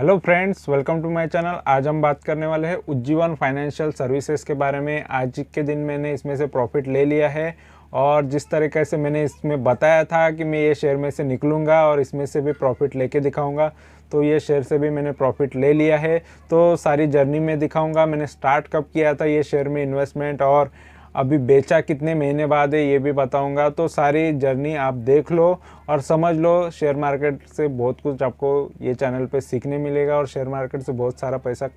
Hello friends, welcome to my channel. आज हम बात करने वाले हैं उज्जीवन फाइनेंशियल सर्विसेज के बारे में। आज के दिन मैंने इसमें से प्रॉफिट ले लिया है और जिस तरीके से मैंने इसमें बताया था कि मैं ये शेयर में से निकलूँगा और इसमें से भी प्रॉफिट लेके दिखाऊंगा, तो ये शेयर से भी मैंने प्रॉफिट ले लिया है। तो सारी जर्नी में दिखाऊंगा, मैंने स्टार्ट कब किया था ये शेयर में इन्वेस्टमेंट और अभी बेचा कितने महीने बाद है ये भी बताऊंगा। तो सारी जर्नी आप देख लो और समझ लो। शेयर मार्केट से बहुत कुछ आपको ये चैनल पे सीखने मिलेगा और शेयर मार्केट से बहुत सारा पैसा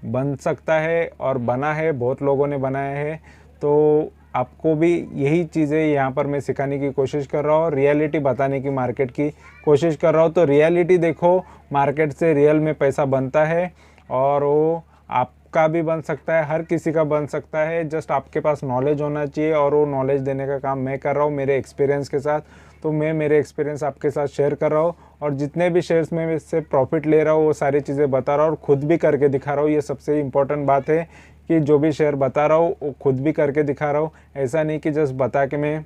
बन सकता है और बना है, बहुत लोगों ने बनाया है। तो आपको भी यही चीज़ें यहाँ पर मैं सिखाने की कोशिश कर रहा हूँ, रियलिटी बताने की मार्केट की कोशिश कर रहा हूँ। तो रियलिटी देखो, मार्केट से रियल में पैसा बनता है और वो आपका भी बन सकता है, हर किसी का बन सकता है। जस्ट आपके पास नॉलेज होना चाहिए और वो नॉलेज देने का काम मैं कर रहा हूँ मेरे एक्सपीरियंस के साथ। तो मैं मेरे एक्सपीरियंस आपके साथ शेयर कर रहा हूँ और जितने भी शेयर्स में इससे प्रॉफिट ले रहा हूँ वो सारी चीज़ें बता रहा हूँ और ख़ुद भी करके दिखा रहा हूँ। ये सबसे इम्पोर्टेंट बात है कि जो भी शेयर बता रहा हूँ वो खुद भी करके दिखा रहा हूँ। ऐसा नहीं कि जस्ट बता के मैं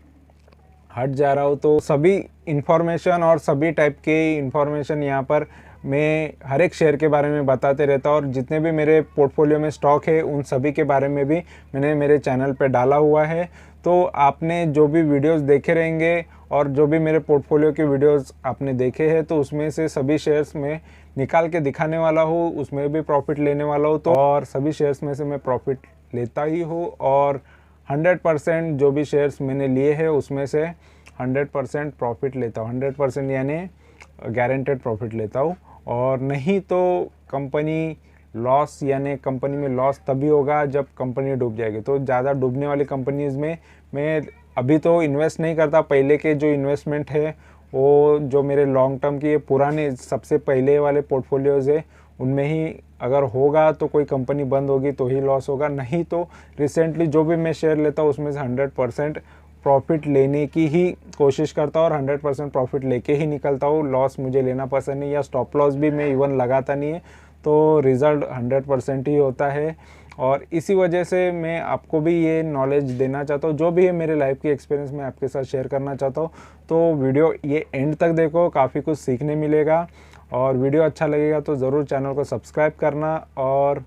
हट जा रहा हूँ। तो सभी इंफॉर्मेशन और सभी टाइप के इंफॉर्मेशन यहाँ पर मैं हर एक शेयर के बारे में बताते रहता हूँ और जितने भी मेरे पोर्टफोलियो में स्टॉक है उन सभी के बारे में भी मैंने मेरे चैनल पे डाला हुआ है। तो आपने जो भी वीडियोस देखे रहेंगे और जो भी मेरे पोर्टफोलियो के वीडियोस आपने देखे हैं तो उसमें से सभी शेयर्स में निकाल के दिखाने वाला हूँ, उसमें भी प्रॉफिट लेने वाला हूँ। तो और सभी शेयर्स में से मैं प्रॉफिट लेता ही हूँ और 100% जो भी शेयर्स मैंने लिए हैं उसमें से 100% प्रॉफिट लेता हूँ। 100% यानी गारंटेड प्रॉफिट लेता हूँ। और नहीं तो कंपनी लॉस, यानी कंपनी में लॉस तभी होगा जब कंपनी डूब जाएगी। तो ज़्यादा डूबने वाली कंपनीज़ में मैं अभी तो इन्वेस्ट नहीं करता। पहले के जो इन्वेस्टमेंट है वो जो मेरे लॉन्ग टर्म की पुराने सबसे पहले वाले पोर्टफोलियोज़ है उनमें ही अगर होगा तो कोई कंपनी बंद होगी तो ही लॉस होगा, नहीं तो रिसेंटली जो भी मैं शेयर लेता हूँ उसमें से 100% प्रॉफिट लेने की ही कोशिश करता हूँ और 100% प्रॉफिट लेके ही निकलता हूँ। लॉस मुझे लेना पसंद नहीं, या स्टॉप लॉस भी मैं इवन लगाता नहीं है। तो रिज़ल्ट 100% ही होता है और इसी वजह से मैं आपको भी ये नॉलेज देना चाहता हूँ। जो भी है मेरे लाइफ की एक्सपीरियंस मैं आपके साथ शेयर करना चाहता हूँ। तो वीडियो ये एंड तक देखो, काफ़ी कुछ सीखने मिलेगा और वीडियो अच्छा लगेगा तो ज़रूर चैनल को सब्सक्राइब करना और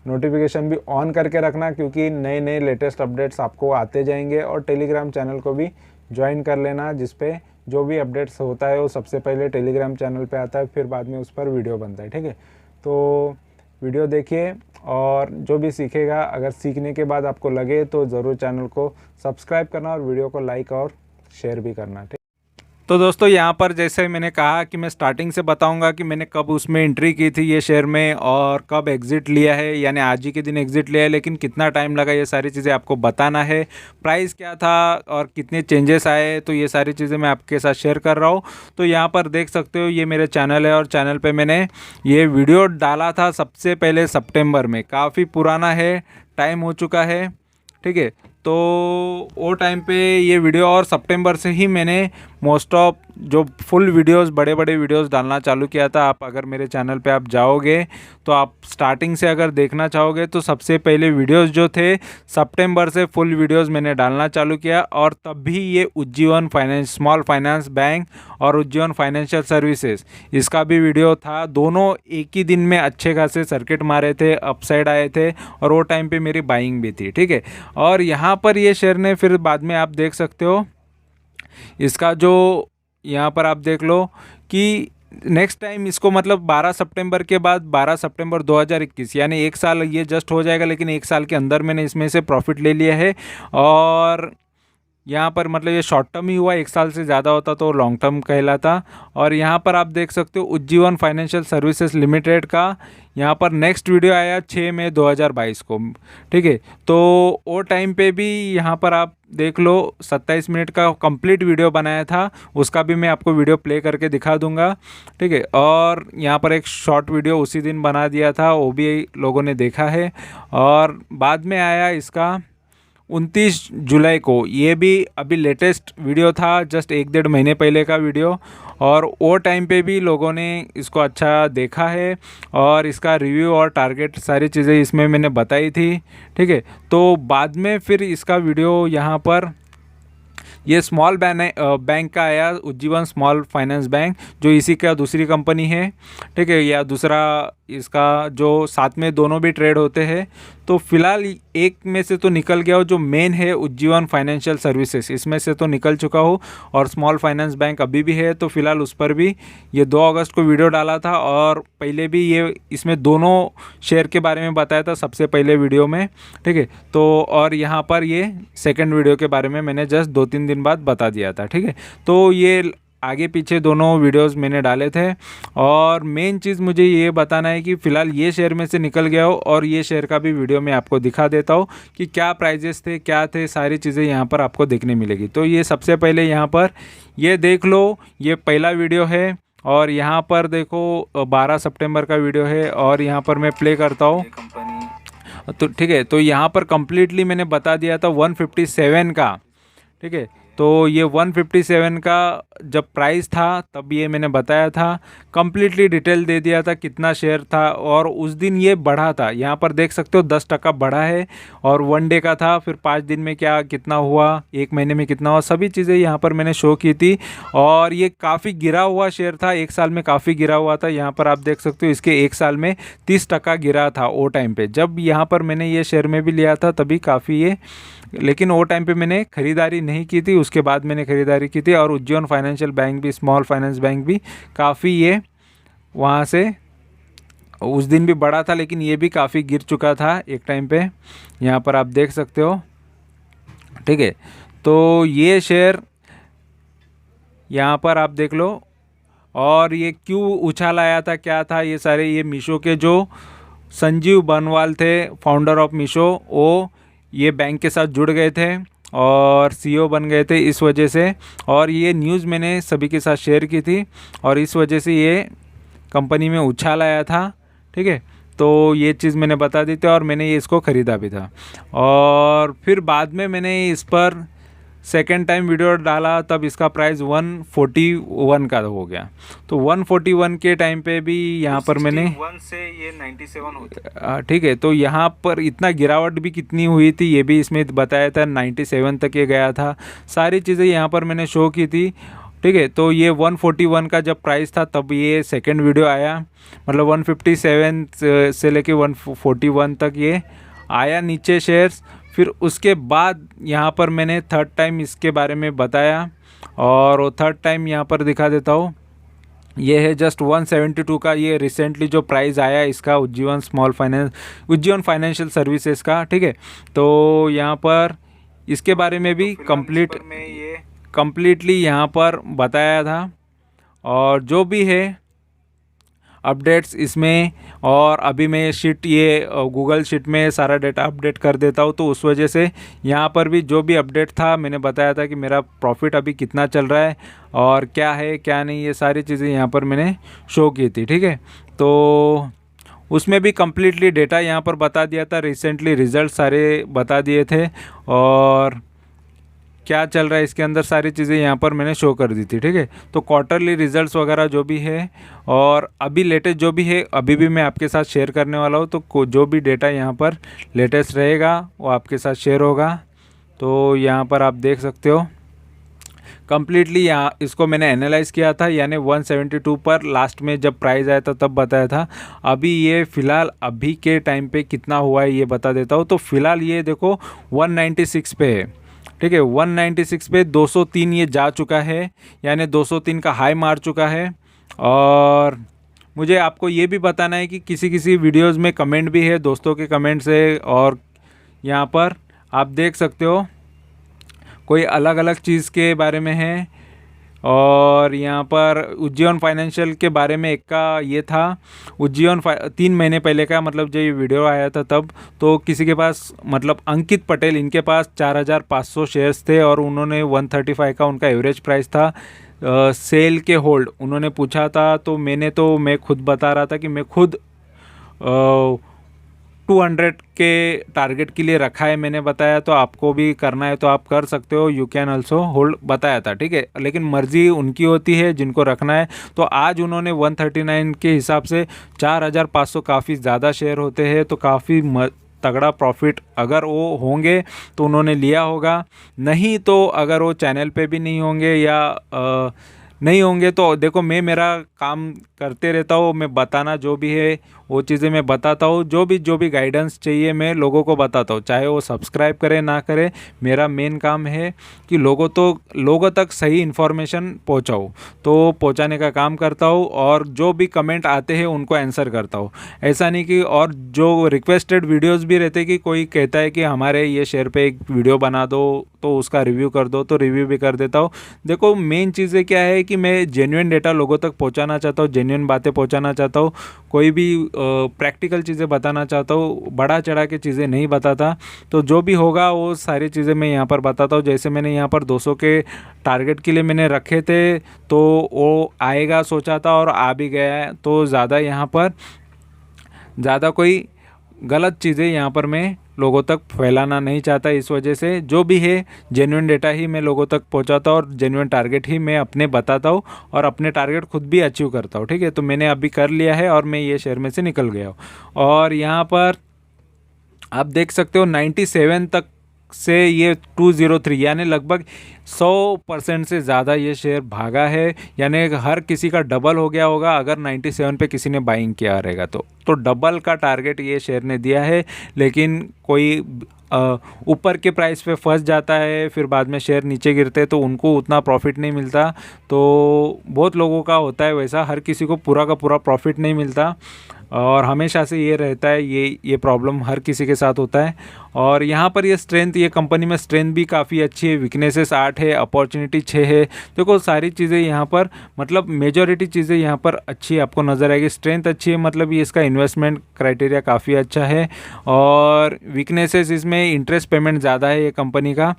नोटिफिकेशन भी ऑन करके रखना, क्योंकि नए नए लेटेस्ट अपडेट्स आपको आते जाएंगे। और टेलीग्राम चैनल को भी ज्वाइन कर लेना, जिस पे जो भी अपडेट्स होता है वो सबसे पहले टेलीग्राम चैनल पे आता है, फिर बाद में उस पर वीडियो बनता है। ठीक है, तो वीडियो देखिए और जो भी सीखेगा, अगर सीखने के बाद आपको लगे तो ज़रूर चैनल को सब्सक्राइब करना और वीडियो को लाइक और शेयर भी करना। ठीक, तो दोस्तों यहाँ पर जैसे मैंने कहा कि मैं स्टार्टिंग से बताऊंगा कि मैंने कब उसमें एंट्री की थी ये शेयर में और कब एग्ज़िट लिया है, यानी आज ही के दिन एग्ज़िट लिया है, लेकिन कितना टाइम लगा ये सारी चीज़ें आपको बताना है। प्राइस क्या था और कितने चेंजेस आए, तो ये सारी चीज़ें मैं आपके साथ शेयर कर रहा हूँ। तो यहाँ पर देख सकते हो ये मेरे चैनल है और चैनल पर मैंने ये वीडियो डाला था सबसे पहले सितंबर में। काफ़ी पुराना है, टाइम हो चुका है। ठीक है, तो वो टाइम पे ये वीडियो और सितंबर से ही मैंने मोस्ट ऑफ जो फुल वीडियोस, बड़े बड़े वीडियोस डालना चालू किया था। आप अगर मेरे चैनल पे आप जाओगे तो आप स्टार्टिंग से अगर देखना चाहोगे तो सबसे पहले वीडियोस जो थे सितंबर से फुल वीडियोस मैंने डालना चालू किया। और तब भी ये Ujjivan finance small finance bank और उज्जीवन फाइनेंशियल सर्विसेज इसका भी वीडियो था। दोनों एक ही दिन में अच्छे खासे सर्किट मारे थे, अपसाइड आए थे और वो टाइम पे मेरी बाइंग भी थी। ठीक है, और यहाँ पर ये शेयर ने फिर बाद में आप देख सकते हो इसका जो यहाँ पर आप देख लो कि नेक्स्ट टाइम इसको मतलब 12 सितंबर के बाद 12 सितंबर 2021 यानी एक साल ये जस्ट हो जाएगा, लेकिन एक साल के अंदर मैंने इसमें से प्रॉफिट ले लिया है। और यहाँ पर मतलब ये शॉर्ट टर्म ही हुआ, एक साल से ज़्यादा होता तो लॉन्ग टर्म कहलाता। और यहाँ पर आप देख सकते हो उज्जीवन फाइनेंशियल सर्विसेज लिमिटेड का यहाँ पर नेक्स्ट वीडियो आया 6 मई 2022 को। ठीक है, तो वो टाइम पे भी यहाँ पर आप देख लो 27 मिनट का कंप्लीट वीडियो बनाया था, उसका भी मैं आपको वीडियो प्ले करके दिखा दूंगा। ठीक है, और यहाँ पर एक शॉर्ट वीडियो उसी दिन बना दिया था, वो भी लोगों ने देखा है। और बाद में आया इसका 29 जुलाई को, ये भी अभी लेटेस्ट वीडियो था, जस्ट 1-1.5 महीने पहले का वीडियो। और वो टाइम पे भी लोगों ने इसको अच्छा देखा है और इसका रिव्यू और टारगेट सारी चीज़ें इसमें मैंने बताई थी। ठीक है, तो बाद में फिर इसका वीडियो यहाँ पर ये स्मॉल बैंक का आया, उज्जीवन स्मॉल फाइनेंस बैंक, जो इसी का दूसरी कंपनी है, ठीक है, या दूसरा इसका जो साथ में दोनों भी ट्रेड होते हैं। तो फिलहाल एक में से तो निकल गया हो, जो मेन है उज्जीवन फाइनेंशियल सर्विसेज, इसमें से तो निकल चुका हो, और स्मॉल फाइनेंस बैंक अभी भी है। तो फिलहाल उस पर भी ये 2 अगस्त को वीडियो डाला था, और पहले भी ये इसमें दोनों शेयर के बारे में बताया था सबसे पहले वीडियो में, ठीक है। तो और यहाँ पर ये सेकंड वीडियो के बारे में मैंने जस्ट 2-3 दिन बाद बता दिया था, ठीक है। तो ये आगे पीछे दोनों वीडियोस मैंने डाले थे, और मेन चीज़ मुझे ये बताना है कि फ़िलहाल ये शेयर में से निकल गया हो, और ये शेयर का भी वीडियो मैं आपको दिखा देता हूँ कि क्या प्राइजेस थे, क्या थे, सारी चीज़ें यहाँ पर आपको देखने मिलेगी। तो ये सबसे पहले यहाँ पर ये देख लो, ये पहला वीडियो है, और यहाँ पर देखो 12 सितंबर का वीडियो है, और यहाँ पर मैं प्ले करता हूँ तो ठीक है। तो यहाँ पर कम्प्लीटली मैंने बता दिया था 157 का, ठीक है। तो ये 157 का जब प्राइस था तब ये मैंने बताया था, कम्प्लीटली डिटेल दे दिया था कितना शेयर था, और उस दिन ये बढ़ा था, यहाँ पर देख सकते हो 10% बढ़ा है, और 1 डे का था, फिर 5 दिन में क्या कितना हुआ, 1 महीने में कितना हुआ, सभी चीज़ें यहाँ पर मैंने शो की थी। और ये काफ़ी गिरा हुआ शेयर था, 1 साल में काफ़ी गिरा हुआ था। यहाँ पर आप देख सकते हो इसके 1 साल में 30% गिरा था वो टाइम पे, जब यहाँ पर मैंने ये शेयर में भी लिया था तभी काफ़ी ये, लेकिन वो टाइम पे मैंने ख़रीदारी नहीं की थी, उसके बाद मैंने ख़रीदारी की थी। और उज्जीवन फाइनेंशियल बैंक भी, स्मॉल फाइनेंस बैंक भी काफ़ी ये वहाँ से उस दिन भी बढ़ा था, लेकिन ये भी काफ़ी गिर चुका था एक टाइम पे, यहाँ पर आप देख सकते हो, ठीक है। तो ये शेयर यहाँ पर आप देख लो, और ये क्यों उछाल आया था, क्या था, ये सारे ये मीशो के जो संजीव बनवाल थे, फाउंडर ऑफ मीशो, वो ये बैंक के साथ जुड़ गए थे और सीईओ बन गए थे इस वजह से। और ये न्यूज़ मैंने सभी के साथ शेयर की थी, और इस वजह से ये कंपनी में उछाल आया था, ठीक है। तो ये चीज़ मैंने बता दी थी, और मैंने ये इसको ख़रीदा भी था। और फिर बाद में मैंने इस पर सेकेंड टाइम वीडियो डाला, तब इसका प्राइस 141 का हो गया। तो 141 के टाइम पे भी यहाँ पर मैंने 1 से ये 97 होता, ठीक है। तो यहाँ पर इतना गिरावट भी कितनी हुई थी ये भी इसमें बताया था, 97 तक ये गया था, सारी चीज़ें यहाँ पर मैंने शो की थी, ठीक है। तो ये 141 का जब प्राइस था तब ये सेकंड वीडियो आया, मतलब 157 से लेके 141 तक ये आया नीचे शेयर्स। फिर उसके बाद यहाँ पर मैंने थर्ड टाइम इसके बारे में बताया, और वो थर्ड टाइम यहाँ पर दिखा देता हूँ। ये है जस्ट 172 का, ये रिसेंटली जो प्राइस आया इसका, उज्जीवन फाइनेंशियल सर्विसेज का, ठीक है। तो यहाँ पर इसके बारे में भी कंप्लीटली यहाँ पर बताया था, और जो भी है अपडेट्स इसमें, और अभी मैं ये गूगल शीट में सारा डेटा अपडेट कर देता हूँ। तो उस वजह से यहाँ पर भी जो भी अपडेट था मैंने बताया था कि मेरा प्रॉफिट अभी कितना चल रहा है और क्या है क्या नहीं, ये सारी चीज़ें यहाँ पर मैंने शो की थी, ठीक है। तो उसमें भी कम्प्लीटली डेटा यहाँ पर बता दिया था, रिसेंटली रिज़ल्ट सारे बता दिए थे, और क्या चल रहा है इसके अंदर सारी चीज़ें यहाँ पर मैंने शो कर दी थी, ठीक है। तो क्वार्टरली रिजल्ट्स वगैरह जो भी है, और अभी लेटेस्ट जो भी है अभी भी मैं आपके साथ शेयर करने वाला हूँ। तो जो भी डेटा यहाँ पर लेटेस्ट रहेगा वो आपके साथ शेयर होगा। तो यहाँ पर आप देख सकते हो कम्प्लीटली, यहाँ इसको मैंने एनालाइज़ किया था, यानी 172 पर लास्ट में जब प्राइस आया था तब बताया था। अभी ये फ़िलहाल अभी के टाइम पे कितना हुआ है ये बता देता हूँ। तो फ़िलहाल ये देखो 196 पे है, ठीक है। 196 पे 203 ये जा चुका है, यानी 203 का हाई मार चुका है। और मुझे आपको ये भी बताना है कि किसी वीडियोज़ में कमेंट भी है, दोस्तों के कमेंट से, और यहाँ पर आप देख सकते हो कोई अलग अलग चीज़ के बारे में है। और यहाँ पर उज्जीवन फाइनेंशियल के बारे में एक का ये था, 3 महीने पहले का, मतलब जब ये वीडियो आया था तब, तो किसी के पास, मतलब अंकित पटेल, इनके पास 4500 शेयर्स थे, और उन्होंने 135 का उनका एवरेज प्राइस था। सेल के होल्ड उन्होंने पूछा था, तो मैं खुद बता रहा था कि मैं खुद 200 के टारगेट के लिए रखा है, मैंने बताया। तो आपको भी करना है तो आप कर सकते हो, यू कैन ऑल्सो होल्ड, बताया था, ठीक है। लेकिन मर्जी उनकी होती है जिनको रखना है। तो आज उन्होंने 139 के हिसाब से 4500, काफ़ी ज़्यादा शेयर होते हैं, तो काफ़ी तगड़ा प्रॉफिट अगर वो होंगे तो उन्होंने लिया होगा, नहीं तो अगर वो चैनल पे भी नहीं होंगे या नहीं होंगे तो देखो मैं मेरा काम करते रहता हूँ, मैं बताना जो भी है वो चीज़ें मैं बताता हूँ, जो भी गाइडेंस चाहिए मैं लोगों को बताता हूँ, चाहे वो सब्सक्राइब करें ना करें। मेरा मेन काम है कि लोगों तक सही इन्फॉर्मेशन पहुँचाऊँ, तो पहुँचाने का काम करता हूँ और जो भी कमेंट आते हैं उनको आंसर करता हूँ। ऐसा नहीं कि, और जो रिक्वेस्टेड वीडियोस भी रहते हैं कि कोई कहता है कि हमारे ये शेयर पे एक वीडियो बना दो तो उसका रिव्यू कर दो, तो रिव्यू भी कर देता हूँ। देखो मेन चीज़ें क्या है कि मैं जेन्युइन डेटा लोगों तक पहुँचाना चाहता हूँ, जेन्युइन बातें पहुँचाना चाहता हूँ, कोई भी प्रैक्टिकल चीज़ें बताना चाहता हूँ, बढ़ा चढ़ा के चीज़ें नहीं बताता। तो जो भी होगा वो सारी चीज़ें मैं यहाँ पर बताता हूँ। जैसे मैंने यहाँ पर 200 के टारगेट के लिए मैंने रखे थे, तो वो आएगा सोचा था और आ भी गया है। तो ज़्यादा कोई गलत चीज़ें यहाँ पर मैं लोगों तक फैलाना नहीं चाहता। इस वजह से जो भी है जेन्युइन डेटा ही मैं लोगों तक पहुँचाता हूँ और जेन्युइन टारगेट ही मैं अपने बताता हूँ और अपने टारगेट खुद भी अचीव करता हूँ। ठीक है, तो मैंने अभी कर लिया है और मैं ये शेयर में से निकल गया हूँ। और यहाँ पर आप देख सकते हो 97 तक से ये 203 यानी लगभग 100% से ज़्यादा ये शेयर भागा है, यानी हर किसी का डबल हो गया होगा अगर 97 पे किसी ने बाइंग किया रहेगा तो डबल का टारगेट ये शेयर ने दिया है। लेकिन कोई ऊपर के प्राइस पे फंस जाता है, फिर बाद में शेयर नीचे गिरते हैं तो उनको उतना प्रॉफिट नहीं मिलता। तो बहुत लोगों का होता है वैसा, हर किसी को पूरा का पूरा प्रॉफिट नहीं मिलता और हमेशा से ये रहता है, ये प्रॉब्लम हर किसी के साथ होता है। और यहाँ पर ये कंपनी में स्ट्रेंथ भी काफ़ी अच्छी है, वीकनेसेस 8 है, अपॉर्चुनिटी 6 है। देखो सारी चीज़ें यहाँ पर मतलब मेजॉरिटी चीज़ें यहाँ पर अच्छी आपको नज़र आएगी। स्ट्रेंथ अच्छी है मतलब ये इसका इन्वेस्टमेंट क्राइटेरिया काफ़ी अच्छा है। और वीकनेसेस इसमें इंटरेस्ट पेमेंट ज़्यादा है, ये कंपनी का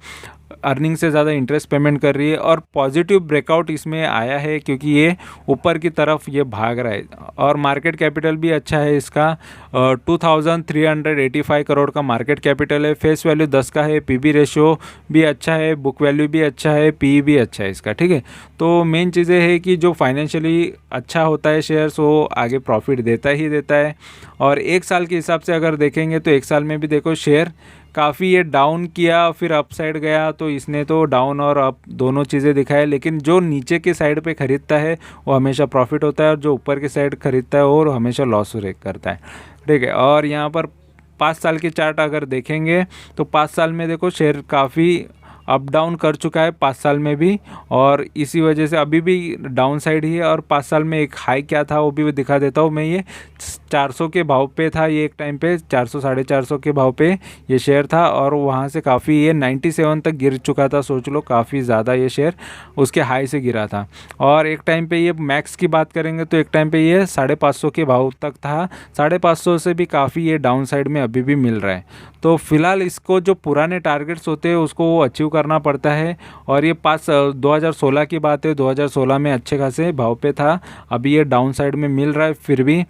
अर्निंग से ज़्यादा इंटरेस्ट पेमेंट कर रही है। और पॉजिटिव ब्रेकआउट इसमें आया है क्योंकि ये ऊपर की तरफ ये भाग रहा है। और मार्केट कैपिटल भी अच्छा है इसका, 2385 करोड़ का मार्केट कैपिटल है। फेस वैल्यू 10 का है, पीबी रेशियो भी अच्छा है, बुक वैल्यू भी अच्छा है, पी भी अच्छा है इसका। ठीक है, तो मेन चीज़ें है कि जो फाइनेंशियली अच्छा होता है शेयर्स वो आगे प्रॉफिट देता ही देता है। और एक साल के हिसाब से अगर देखेंगे तो एक साल में भी देखो शेयर काफ़ी ये डाउन किया फिर अप साइड गया, तो इसने तो डाउन और अप दोनों चीज़ें दिखाए। लेकिन जो नीचे के साइड पे ख़रीदता है वो हमेशा प्रॉफिट होता है और जो ऊपर के साइड ख़रीदता है वो हमेशा लॉस करता है। ठीक है, और यहाँ पर 5 साल की चार्ट अगर देखेंगे तो 5 साल में देखो शेयर काफ़ी अप डाउन कर चुका है 5 साल में भी, और इसी वजह से अभी भी डाउन साइड ही है। और 5 साल में एक हाई क्या था वो भी दिखा देता हूँ मैं। ये 400 के भाव पे था, ये एक टाइम पे 400 450 के भाव पे ये शेयर था और वहाँ से काफ़ी ये 97 तक गिर चुका था। सोच लो काफ़ी ज़्यादा ये शेयर उसके हाई से गिरा था। और एक टाइम पे ये मैक्स की बात करेंगे तो एक टाइम पे ये 550 के भाव तक था, 550 से भी काफ़ी ये डाउन साइड में अभी भी मिल रहा है। तो फिलहाल इसको जो पुराने टारगेट्स होते हैं उसको वो अचीव करना पड़ता है। और ये 2016 की बात है, 2016 में अच्छे खासे भाव पे था, अभी ये डाउन साइड में मिल रहा है फिर भी।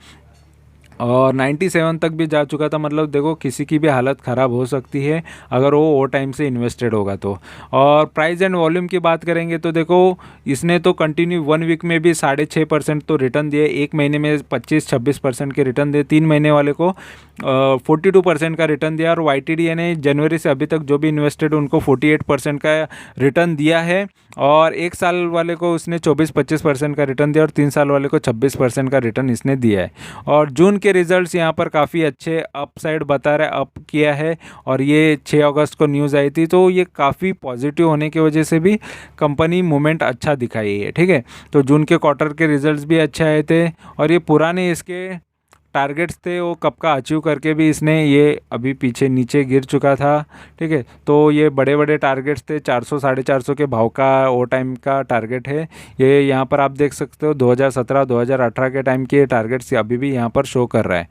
और 97 तक भी जा चुका था, मतलब देखो किसी की भी हालत ख़राब हो सकती है अगर वो टाइम से इन्वेस्टेड होगा तो। और प्राइस एंड वॉल्यूम की बात करेंगे तो देखो इसने तो कंटिन्यू 1 वीक में भी 6.5% तो रिटर्न दिए, 1 महीने में 25-26% के रिटर्न दिए, 3 महीने वाले को 42% का रिटर्न दिया। और YTD यानी जनवरी से अभी तक जो भी इन्वेस्टेड उनको 48% का रिटर्न दिया है। और 1 साल वाले को उसने 24-25% का रिटर्न दिया और 3 साल वाले को 26% का रिटर्न इसने दिया है। और जून के रिजल्ट्स यहाँ पर काफ़ी अच्छे अप साइड बता रहे, अप किया है। और ये 6 अगस्त को न्यूज़ आई थी, तो ये काफ़ी पॉजिटिव होने की वजह से भी कंपनी मूवमेंट अच्छा दिखाई है। ठीक है, तो जून के क्वार्टर के रिजल्ट्स भी अच्छे आए थे और ये पुराने इसके टारगेट्स थे वो कब का अचीव करके भी इसने ये अभी पीछे नीचे गिर चुका था। ठीक है, तो ये बड़े बड़े टारगेट्स थे, 400 450 के भाव का वो टाइम का टारगेट है। ये यहाँ पर आप देख सकते हो 2017-2018 के टाइम के टारगेट्स अभी भी यहाँ पर शो कर रहा है।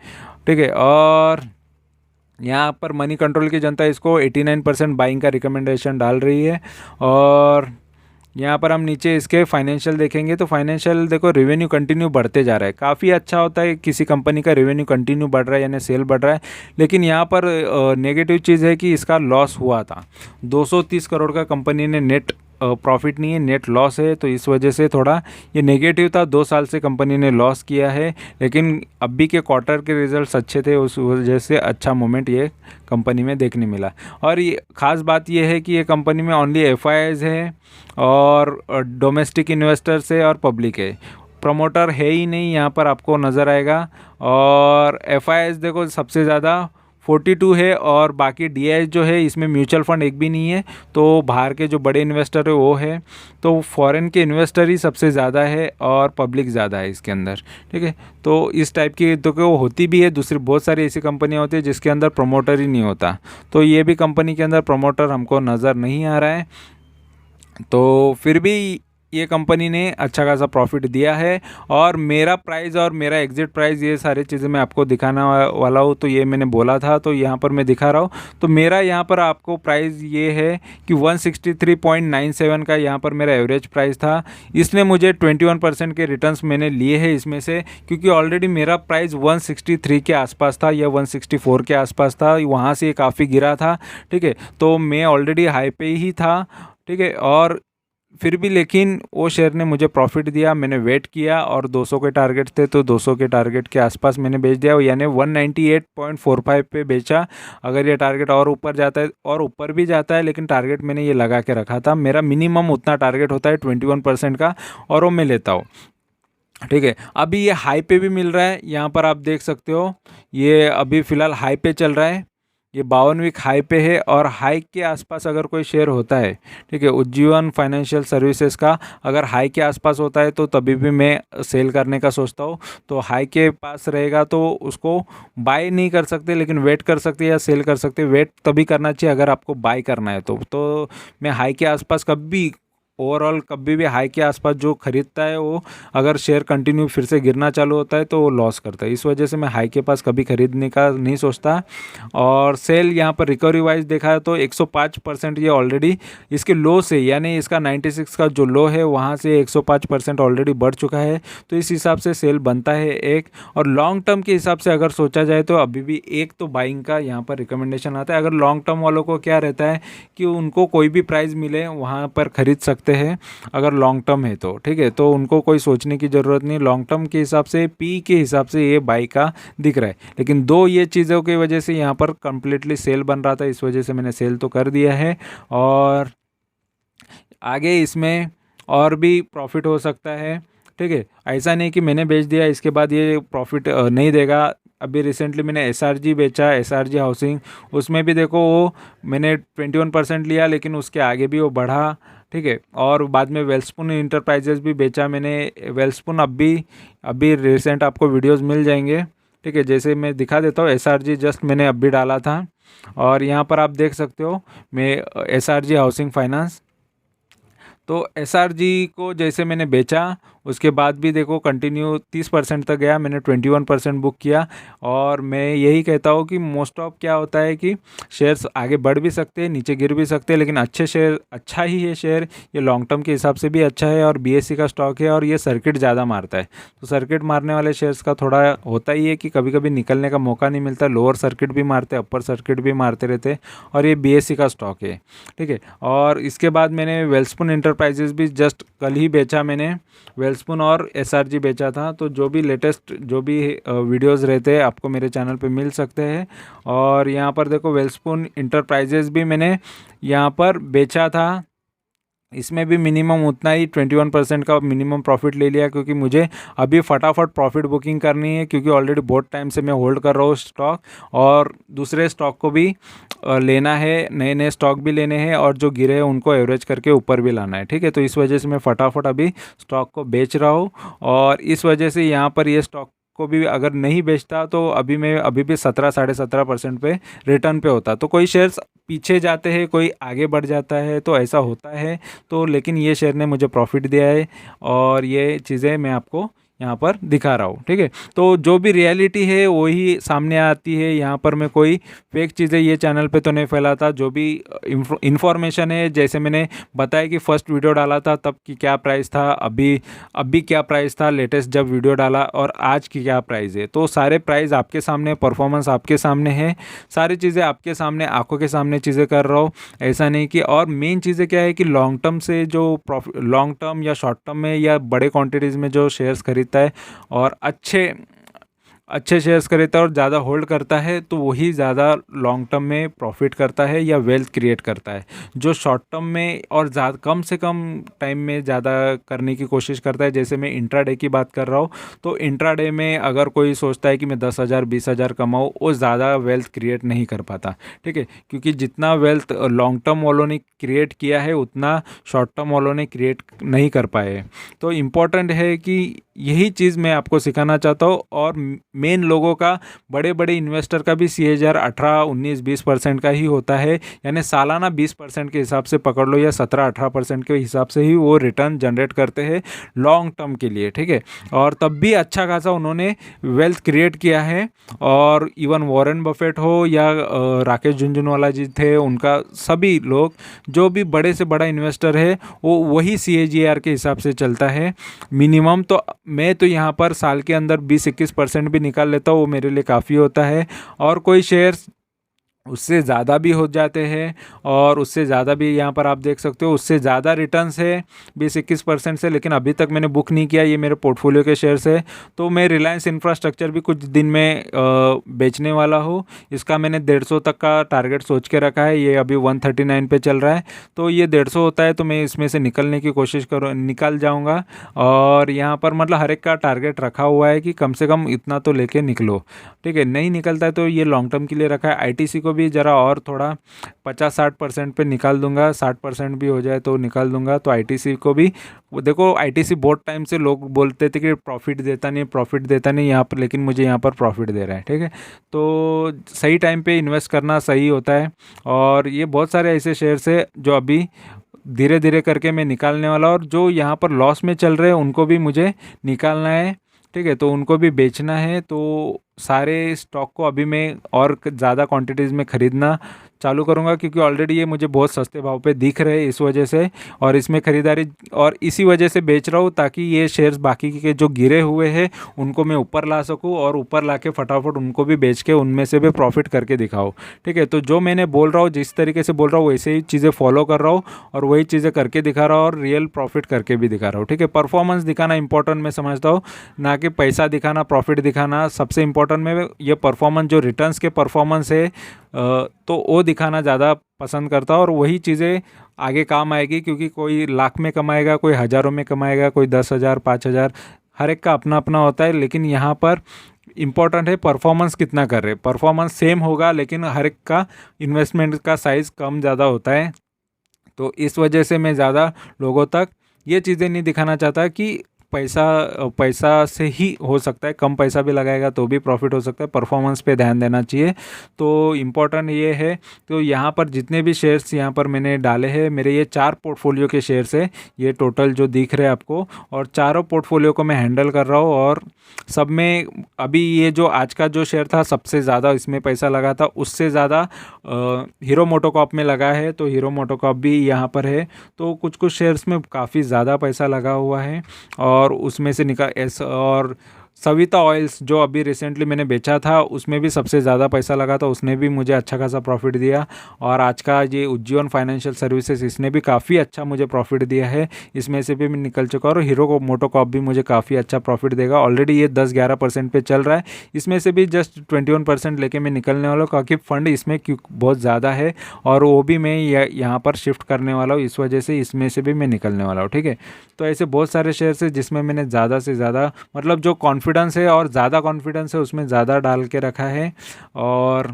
ठीक है, और यहाँ पर मनी कंट्रोल की जनता इसको 89% बाइंग का रिकमेंडेशन डाल रही है। और यहाँ पर हम नीचे इसके फाइनेंशियल देखेंगे तो फाइनेंशियल देखो रेवेन्यू कंटिन्यू बढ़ते जा रहा है, काफ़ी अच्छा होता है किसी कंपनी का रेवेन्यू कंटिन्यू बढ़ रहा है यानी सेल बढ़ रहा है। लेकिन यहाँ पर नेगेटिव चीज़ है कि इसका लॉस हुआ था, 230 करोड़ का कंपनी ने नेट प्रॉफिट नहीं है, नेट लॉस है। तो इस वजह से थोड़ा ये नेगेटिव था, 2 साल से कंपनी ने लॉस किया है, लेकिन अभी के क्वार्टर के रिजल्ट्स अच्छे थे, उस वजह से अच्छा मोमेंट ये कंपनी में देखने मिला। और ये ख़ास बात ये है कि ये कंपनी में ओनली एफआईआईज है और डोमेस्टिक इन्वेस्टर्स है और पब्लिक है, प्रमोटर है ही नहीं यहाँ पर, आपको नज़र आएगा। और एफआईआईज देखो सबसे ज़्यादा 42 है और बाकी डीआईएस जो है इसमें म्यूचुअल फंड एक भी नहीं है, तो बाहर के जो बड़े इन्वेस्टर है वो है, तो फॉरेन के इन्वेस्टर ही सबसे ज़्यादा है और पब्लिक ज़्यादा है इसके अंदर, ठीक है। तो इस टाइप की तो वो होती भी है, दूसरी बहुत सारी ऐसी कंपनियां होती है जिसके अंदर प्रमोटर ही नहीं होता, तो ये भी कंपनी के अंदर प्रमोटर हमको नज़र नहीं आ रहा है। तो फिर भी ये कंपनी ने अच्छा खासा प्रॉफिट दिया है। और मेरा प्राइस और मेरा एग्जिट प्राइस ये सारी चीज़ें मैं आपको दिखाना वाला हूँ, तो ये मैंने बोला था, तो यहाँ पर मैं दिखा रहा हूँ। तो मेरा यहाँ पर आपको प्राइस ये है कि 163.97 का यहाँ पर मेरा एवरेज प्राइस था। इसने मुझे 21% के रिटर्न्स मैंने लिए हैं इसमें से, क्योंकि ऑलरेडी मेरा प्राइस 163 के आसपास था या 164 के आसपास था, वहाँ से काफ़ी गिरा था, ठीक है। तो मैं ऑलरेडी हाई पे ही था, ठीक है। और फिर भी लेकिन वो शेयर ने मुझे प्रॉफिट दिया, मैंने वेट किया और 200 के टारगेट थे तो 200 के टारगेट के आसपास मैंने बेच दिया, यानी 198.45 पे बेचा। अगर ये टारगेट और ऊपर जाता है और ऊपर भी जाता है, लेकिन टारगेट मैंने ये लगा के रखा था, मेरा मिनिमम उतना टारगेट होता है 21% का, और वो मैं लेता हूँ, ठीक है। अभी ये हाई पे भी मिल रहा है, यहाँ पर आप देख सकते हो, ये अभी फ़िलहाल हाई पे चल रहा है, ये 52 वीक हाई पे है। और हाई के आसपास अगर कोई शेयर होता है, ठीक है, उज्जीवन फाइनेंशियल सर्विसेज का अगर हाई के आसपास होता है तो तभी भी मैं सेल करने का सोचता हूँ। तो हाई के पास रहेगा तो उसको बाय नहीं कर सकते, लेकिन वेट कर सकते या सेल कर सकते। वेट तभी करना चाहिए अगर आपको बाय करना है तो मैं हाई के आसपास कभी ओवरऑल कभी भी हाई के आसपास जो खरीदता है, वो अगर शेयर कंटिन्यू फिर से गिरना चालू होता है तो वो लॉस करता है। इस वजह से मैं हाई के पास कभी खरीदने का नहीं सोचता। और सेल यहाँ पर रिकवरी वाइज देखा है तो 105% ये ऑलरेडी इसके लो से, यानी इसका 96 का जो लो है वहाँ से 105% ऑलरेडी बढ़ चुका है। तो इस हिसाब से सेल बनता है एक। और लॉन्ग टर्म के हिसाब से अगर सोचा जाए तो अभी भी एक तो बाइंग का यहाँ पर रिकमेंडेशन आता है। अगर लॉन्ग टर्म वालों को क्या रहता है कि उनको कोई भी प्राइस मिले वहाँ पर खरीद सकते हैं, अगर लॉन्ग टर्म है तो, ठीक है। तो उनको कोई सोचने की ज़रूरत नहीं, लॉन्ग टर्म के हिसाब से पी के हिसाब से ये बाई का दिख रहा है। लेकिन दो ये चीज़ों की वजह से यहाँ पर कंप्लीटली सेल बन रहा था, इस वजह से मैंने सेल तो कर दिया है। और आगे इसमें और भी प्रॉफिट हो सकता है, ठीक है। ऐसा नहीं कि मैंने बेच दिया इसके बाद ये प्रॉफिट नहीं देगा। अभी रिसेंटली मैंने एसआरजी बेचा, एसआरजी हाउसिंग, उसमें भी देखो वो मैंने 21% लिया, लेकिन उसके आगे भी वो बढ़ा, ठीक है। और बाद में वेल्सपुन इंटरप्राइजेज भी बेचा मैंने। वेल्सपुन अभी रिसेंट आपको वीडियोस मिल जाएंगे, ठीक है। जैसे मैं दिखा देता हूँ, एसआरजी जस्ट मैंने अभी डाला था और यहाँ पर आप देख सकते हो मैं एसआरजी हाउसिंग फाइनेंस। तो एसआरजी को जैसे मैंने बेचा उसके बाद भी देखो कंटिन्यू 30% तक गया, मैंने 21% बुक किया। और मैं यही कहता हूँ कि मोस्ट ऑफ क्या होता है कि शेयर्स आगे बढ़ भी सकते हैं, नीचे गिर भी सकते हैं, लेकिन अच्छे शेयर अच्छा ही है शेयर, ये लॉन्ग टर्म के हिसाब से भी अच्छा है। और बीएससी का स्टॉक है और ये सर्किट ज़्यादा मारता है, तो सर्किट मारने वाले शेयर्स का थोड़ा होता ही है कि कभी कभी निकलने का मौका नहीं मिलता, लोअर सर्किट भी मारते, अपर सर्किट भी मारते रहते। और ये बीएससी का स्टॉक है, ठीक है। और इसके बाद मैंने वेल्सपुन इंटरप्राइजेज भी जस्ट कल ही बेचा मैंने, वेल्सपुन और एसआरजी बेचा था। तो जो भी लेटेस्ट जो भी वीडियोस रहते हैं आपको मेरे चैनल पे मिल सकते हैं। और यहाँ पर देखो वेल्सपुन इंटरप्राइजेज भी मैंने यहाँ पर बेचा था, इसमें भी मिनिमम उतना ही 21% का मिनिमम प्रॉफिट ले लिया, क्योंकि मुझे अभी फटाफट प्रॉफिट बुकिंग करनी है, क्योंकि ऑलरेडी बहुत टाइम से मैं होल्ड कर रहा हूँ स्टॉक, और दूसरे स्टॉक को भी लेना है, नए नए स्टॉक भी लेने हैं, और जो गिरे हैं उनको एवरेज करके ऊपर भी लाना है, ठीक है। तो इस वजह से मैं फटाफट अभी स्टॉक को बेच रहा हूँ। और इस वजह से यहाँ पर ये स्टॉक को भी अगर नहीं बेचता तो अभी भी 17-17.5% पे रिटर्न पे होता। तो कोई शेयर्स पीछे जाते हैं, कोई आगे बढ़ जाता है, तो ऐसा होता है। तो लेकिन ये शेयर ने मुझे प्रॉफिट दिया है और ये चीज़ें मैं आपको यहाँ पर दिखा रहा हूँ, ठीक है। तो जो भी रियलिटी है वही सामने आती है, यहाँ पर मैं कोई फेक चीज़ें ये चैनल पे तो नहीं फैलाता। जो भी इंफॉर्मेशन है, जैसे मैंने बताया कि फर्स्ट वीडियो डाला था तब की क्या प्राइस था, अभी क्या प्राइस था लेटेस्ट जब वीडियो डाला, और आज की क्या प्राइस है, तो सारे प्राइस आपके सामने, परफॉर्मेंस आपके सामने है, सारी चीज़ें आपके सामने, आंखों के सामने चीज़ें कर रहा हूँ। ऐसा नहीं कि, और मेन चीज़ें क्या है कि लॉन्ग टर्म से जो प्रॉफिट, लॉन्ग टर्म या शॉर्ट टर्म में या बड़े क्वांटिटीज़ में जो शेयर्स खरीदता है और अच्छे शेयर्स खरीदता है और ज़्यादा होल्ड करता है, तो वही ज़्यादा लॉन्ग टर्म में प्रॉफिट करता है या वेल्थ क्रिएट करता है। जो शॉर्ट टर्म में और ज़्यादा कम से कम टाइम में ज़्यादा करने की कोशिश करता है, जैसे मैं इंट्राडे की बात कर रहा हूँ, तो इंट्राडे में अगर कोई सोचता है कि मैं 10,000 20,000 कमाऊँ, वो ज़्यादा वेल्थ क्रिएट नहीं कर पाता, ठीक है। क्योंकि जितना वेल्थ लॉन्ग टर्म वालों ने क्रिएट किया है उतना शॉर्ट टर्म वालों ने क्रिएट नहीं कर पाए। तो इम्पॉर्टेंट है कि यही चीज़ मैं आपको सिखाना चाहता हूँ। और मेन लोगों का, बड़े बड़े इन्वेस्टर का भी CAGR 18-19-20% का ही होता है, यानी सालाना 20% के हिसाब से पकड़ लो या 17-18% के हिसाब से ही वो रिटर्न जनरेट करते हैं लॉन्ग टर्म के लिए, ठीक है। और तब भी अच्छा खासा उन्होंने वेल्थ क्रिएट किया है। और इवन वॉरेन बफेट हो या राकेश झुनझुनवाला जी थे, उनका सभी लोग, जो भी बड़े से बड़ा इन्वेस्टर है, वो वही CAGR के हिसाब से चलता है मिनिमम। तो मैं तो यहाँ पर साल के अंदर 20-21% भी निकाल लेता हूँ, वो मेरे लिए काफ़ी होता है। और कोई शेयर्स उससे ज़्यादा भी हो जाते हैं, और उससे ज़्यादा भी यहाँ पर आप देख सकते हो, उससे ज़्यादा रिटर्न्स है 20-21% से, लेकिन अभी तक मैंने बुक नहीं किया, ये मेरे पोर्टफोलियो के शेयर्स है। तो मैं रिलायंस इंफ्रास्ट्रक्चर भी कुछ दिन में बेचने वाला हूँ। इसका मैंने 150 तक का टारगेट सोच के रखा है, ये अभी 139 पे चल रहा है। तो ये 150 होता है तो मैं इसमें से निकलने की कोशिश निकल जाऊँगा। और यहाँ पर मतलब हर एक का टारगेट रखा हुआ है कि कम से कम इतना तो लेके निकलो, ठीक है। नहीं निकलता है तो ये लॉन्ग टर्म के लिए रखा है। ITC को भी ज़रा और थोड़ा 50-60% पे निकाल दूंगा, 60% भी हो जाए तो निकाल दूंगा। तो ITC को भी देखो, ITC बहुत टाइम से लोग बोलते थे कि प्रॉफिट देता नहीं, प्रॉफिट देता नहीं यहाँ पर, लेकिन मुझे यहाँ पर प्रॉफिट दे रहा है, ठीक है। तो सही टाइम पे इन्वेस्ट करना सही होता है। और ये बहुत सारे ऐसे शेयर्स है जो अभी धीरे धीरे करके मैं निकालने वाला, और जो यहाँ पर लॉस में चल रहे हैं उनको भी मुझे निकालना है, ठीक है। तो उनको भी बेचना है। तो सारे स्टॉक को अभी मैं और ज़्यादा क्वांटिटीज़ में ख़रीदना चालू करूंगा, क्योंकि ऑलरेडी ये मुझे बहुत सस्ते भाव पे दिख रहे हैं इस वजह से, और इसमें ख़रीदारी, और इसी वजह से बेच रहा हूँ ताकि ये शेयर्स बाकी के जो गिरे हुए हैं उनको मैं ऊपर ला सकूँ, और ऊपर ला के फटाफट उनको भी बेच के उनमें से भी प्रॉफिट करके दिखाऊँ, ठीक है। तो जो मैंने बोल रहा हूँ, जिस तरीके से बोल रहा हूँ, वैसे ही चीज़ें फॉलो कर रहा हूँ और वही चीज़ें करके दिखा रहा हूँ, और रियल प्रॉफिट करके भी दिखा रहा हूँ, ठीक है। परफॉर्मेंस दिखाना इंपॉर्टेंट मैं समझता हूँ, ना कि पैसा दिखाना, प्रॉफिट दिखाना। सबसे इंपॉर्टेंट में ये परफॉर्मेंस, जो रिटर्न्स के परफॉर्मेंस है, तो वो दिखाना ज़्यादा पसंद करता हूँ। और वही चीज़ें आगे काम आएगी, क्योंकि कोई लाख में कमाएगा, कोई हज़ारों में कमाएगा, कोई 10,000 5,000, हर एक का अपना अपना होता है। लेकिन यहाँ पर इम्पॉर्टेंट है परफॉर्मेंस कितना कर रहे। परफॉर्मेंस सेम होगा, लेकिन हर एक का इन्वेस्टमेंट का साइज़ कम ज़्यादा होता है। तो इस वजह से मैं ज़्यादा लोगों तक ये चीज़ें नहीं दिखाना चाहता कि पैसा से ही हो सकता है, कम पैसा भी लगाएगा तो भी प्रॉफिट हो सकता है। परफॉर्मेंस पे ध्यान देना चाहिए। तो इम्पोर्टेंट ये है। तो यहाँ पर जितने भी शेयर्स यहाँ पर मैंने डाले हैं, मेरे ये 4 पोर्टफोलियो के शेयर्स है, ये टोटल जो दिख रहे हैं आपको, और चारों पोर्टफोलियो को मैं हैंडल कर रहा हूँ। और सब में अभी ये जो आज का जो शेयर था, सबसे ज़्यादा इसमें पैसा लगा था, उससे ज़्यादा हीरो मोटोकॉर्प में लगा है। तो हीरो मोटोकॉर्प भी यहाँ पर है। तो कुछ कुछ शेयर्स में काफ़ी ज़्यादा पैसा लगा हुआ है, और उसमें से और सविता ऑयल्स जो अभी रिसेंटली मैंने बेचा था, उसमें भी सबसे ज़्यादा पैसा लगा था, उसने भी मुझे अच्छा खासा प्रॉफिट दिया। और आज का ये उज्जीवन फाइनेंशियल सर्विसेज, इसने भी काफ़ी अच्छा मुझे प्रॉफिट दिया है, इसमें से भी मैं निकल चुका हूँ। और हीरो मोटोकॉर्प भी मुझे काफ़ी अच्छा प्रॉफिट देगा। ऑलरेडी ये 10-11% पे चल रहा है, इसमें से भी जस्ट 21% लेके मैं निकलने वाला हूँ, क्योंकि फ़ंड इसमें बहुत ज़्यादा है, और वो भी मैं यहाँ पर शिफ्ट करने वाला हूँ, इस वजह से इसमें से भी मैं निकलने वाला हूँ, ठीक है। तो ऐसे बहुत सारे शेयर्स है जिसमें मैंने ज़्यादा से ज़्यादा, मतलब जो कॉन्फिडेंस है और ज़्यादा कॉन्फिडेंस है उसमें ज़्यादा डाल के रखा है। और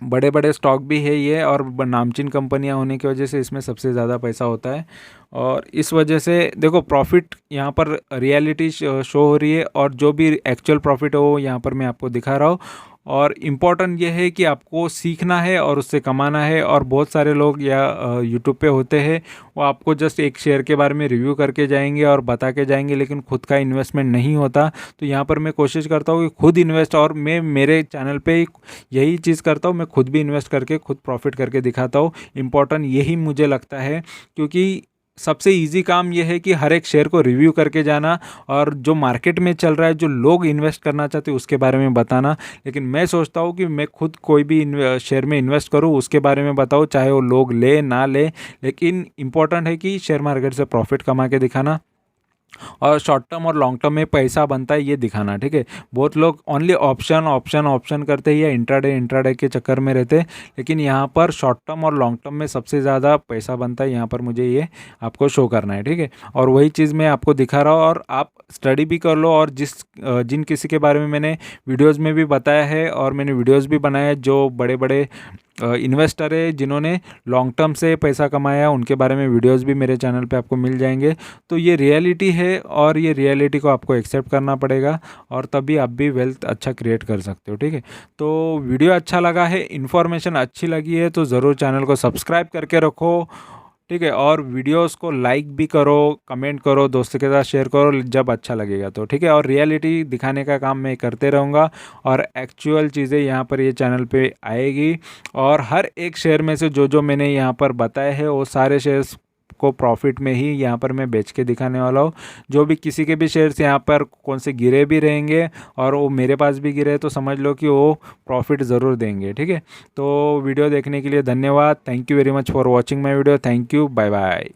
बड़े बड़े स्टॉक भी है ये, और नामचीन कंपनियां होने की वजह से इसमें सबसे ज़्यादा पैसा होता है। और इस वजह से देखो, प्रॉफिट यहाँ पर रियलिटी शो हो रही है, और जो भी एक्चुअल प्रॉफिट है वो यहाँ पर मैं आपको दिखा रहा हूँ। और इम्पॉर्टेंट ये है कि आपको सीखना है और उससे कमाना है। और बहुत सारे लोग या यूट्यूब पे होते हैं, वो आपको जस्ट एक शेयर के बारे में रिव्यू करके जाएंगे और बता के जाएंगे, लेकिन खुद का इन्वेस्टमेंट नहीं होता। तो यहाँ पर मैं कोशिश करता हूँ कि खुद इन्वेस्ट, और मैं मेरे चैनल पे यही चीज़ करता हूँ, मैं खुद भी इन्वेस्ट करके खुद प्रॉफिट करके दिखाता हूँ। इम्पॉर्टेंट यही मुझे लगता है, क्योंकि सबसे इजी काम यह है कि हर एक शेयर को रिव्यू करके जाना और जो मार्केट में चल रहा है, जो लोग इन्वेस्ट करना चाहते हैं उसके बारे में बताना। लेकिन मैं सोचता हूँ कि मैं खुद कोई भी शेयर में इन्वेस्ट करूँ, उसके बारे में बताऊँ, चाहे वो लोग ले ना ले, लेकिन इम्पोर्टेंट है कि शेयर मार्केट से प्रॉफिट कमा के दिखाना और शॉर्ट टर्म और लॉन्ग टर्म में पैसा बनता है ये दिखाना, ठीक है। बहुत लोग ओनली ऑप्शन ऑप्शन ऑप्शन करते हैं या इंट्राडे के चक्कर में रहते हैं, लेकिन यहाँ पर शॉर्ट टर्म और लॉन्ग टर्म में सबसे ज़्यादा पैसा बनता है, यहाँ पर मुझे ये आपको शो करना है, ठीक है। और वही चीज़ मैं आपको दिखा रहा हूँ, और आप स्टडी भी कर लो। और जिन किसी के बारे में मैंने वीडियोज़ में भी बताया है और मैंने वीडियोज़ भी बनाए हैं, जो बड़े बड़े इन्वेस्टर है जिन्होंने लॉन्ग टर्म से पैसा कमाया, उनके बारे में वीडियोस भी मेरे चैनल पे आपको मिल जाएंगे। तो ये रियलिटी है और ये रियलिटी को आपको एक्सेप्ट करना पड़ेगा, और तभी आप भी वेल्थ अच्छा क्रिएट कर सकते हो, ठीक है। तो वीडियो अच्छा लगा है, इन्फॉर्मेशन अच्छी लगी है, तो ज़रूर चैनल को सब्सक्राइब करके रखो, ठीक है। और वीडियोस को लाइक भी करो, कमेंट करो, दोस्तों के साथ शेयर करो जब अच्छा लगेगा तो, ठीक है। और रियलिटी दिखाने का काम मैं करते रहूँगा, और एक्चुअल चीज़ें यहाँ पर ये चैनल पे आएगी। और हर एक शेयर में से जो जो मैंने यहाँ पर बताए हैं, वो सारे शेयर्स को प्रॉफिट में ही यहाँ पर मैं बेच के दिखाने वाला हूँ। जो भी किसी के भी शेयर्स यहाँ पर कौन से गिरे भी रहेंगे और वो मेरे पास भी गिरे, तो समझ लो कि वो प्रॉफिट ज़रूर देंगे, ठीक है। तो वीडियो देखने के लिए धन्यवाद। Thank you very much for watching my video. Thank you, bye bye.